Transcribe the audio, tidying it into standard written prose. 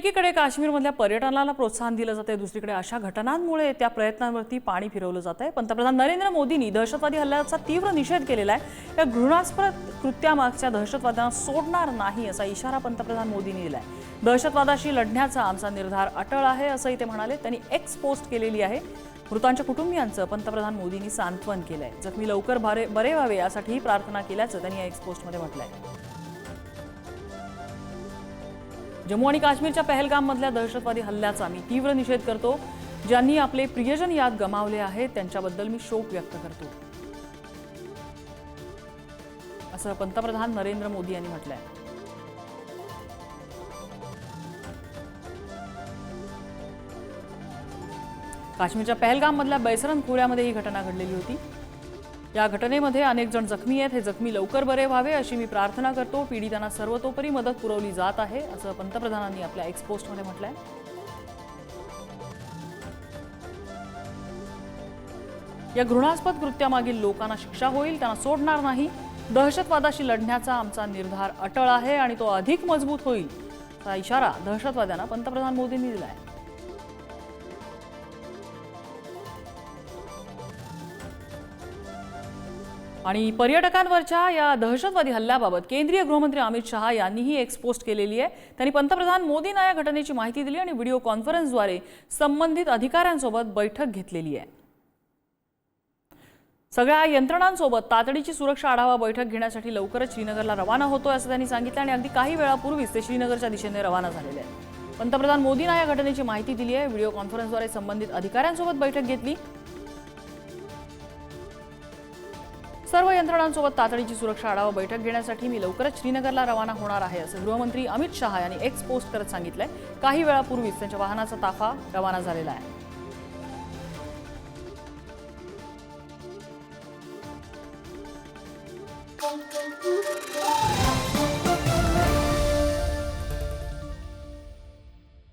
एकीकडे काश्मीरमधल्या पर्यटनाला प्रोत्साहन दिलं जाते, दुसरीकडे अशा घटनांमुळे त्या प्रयत्नांवरती पाणी फिरवलं जात आहे। पंतप्रधान नरेंद्र मोदींनी दहशतवादी हल्ल्याचा तीव्र निषेध केलेला आहे। या घृणास्पद कृत्यामागच्या दहशतवाद्यांना सोडणार नाही असा इशारा पंतप्रधान मोदींनी दिलाय। दहशतवादाशी लढण्याचा आमचा निर्धार अटळ आहे असंही ते म्हणाले। त्यांनी एक्स पोस्ट केलेली आहे। मृतांच्या कुटुंबियांचं पंतप्रधान मोदींनी सांत्वन केलंय। जखमी लवकर बरे व्हावे यासाठी प्रार्थना केल्याचं त्यांनी या एक्स पोस्टमध्ये म्हटलंय। जम्मू आणि काश्मीरच्या पहलगाममधल्या दहशतवादी हल्ल्याचा मी तीव्र निषेध करतो। ज्यांनी आपले प्रियजन यात गमावले आहेत त्यांच्याबद्दल मी शोक व्यक्त करतो असं पंतप्रधान नरेंद्र मोदी यांनी म्हटलंय। काश्मीरच्या पहलगाममधल्या बैसरन खोऱ्यामध्ये ही घटना घडलेली होती। या घटनेमध्ये अनेक जण जखमी आहेत। हे जखमी लवकर बरे व्हावे अशी मी प्रार्थना करतो। पीडितांना सर्वतोपरी मदत पुरवली जात आहे असं पंतप्रधानांनी आपल्या एक्स पोस्टमध्ये म्हटलंय। या घृणास्पद कृत्यामागील लोकांना शिक्षा होईल, त्यांना सोडणार नाही। दहशतवादाशी लढण्याचा आमचा निर्धार अटळ आहे आणि तो अधिक मजबूत होईल असा इशारा दहशतवाद्यांना पंतप्रधान मोदींनी दिलाय। आणि पर्यटकांवरच्या या दहशतवादी हल्ल्याबाबत केंद्रीय गृहमंत्री अमित शहा यांनीही एक्स पोस्ट केलेली आहे। त्यांनी पंतप्रधान मोदींना या घटनेची माहिती दिली आणि व्हिडिओ कॉन्फरन्सद्वारे संबंधित अधिकाऱ्यांसोबत बैठक घेतलेली आहे। सगळ्या यंत्रणांसोबत तातडीची सुरक्षा आढावा बैठक घेण्यासाठी लवकरच श्रीनगरला रवाना होतोय असं त्यांनी सांगितलं आणि अगदी काही वेळापूर्वीच ते श्रीनगरच्या दिशेने रवाना झालेले आहेत। पंतप्रधान मोदींना या घटनेची माहिती दिली आहे। व्हिडिओ कॉन्फरन्सद्वारे संबंधित अधिकाऱ्यांसोबत बैठक घेतली। सर्व यंत्रणांसोबत तातडीची सुरक्षा आढावा बैठक घेण्यासाठी मी लवकरच श्रीनगरला रवाना होणार आहे असं गृहमंत्री अमित शहा यांनी एक्स पोस्ट करत सांगितलंय। काही वेळापूर्वीच त्यांच्या वाहनाचा ताफा रवाना झालेला आहे।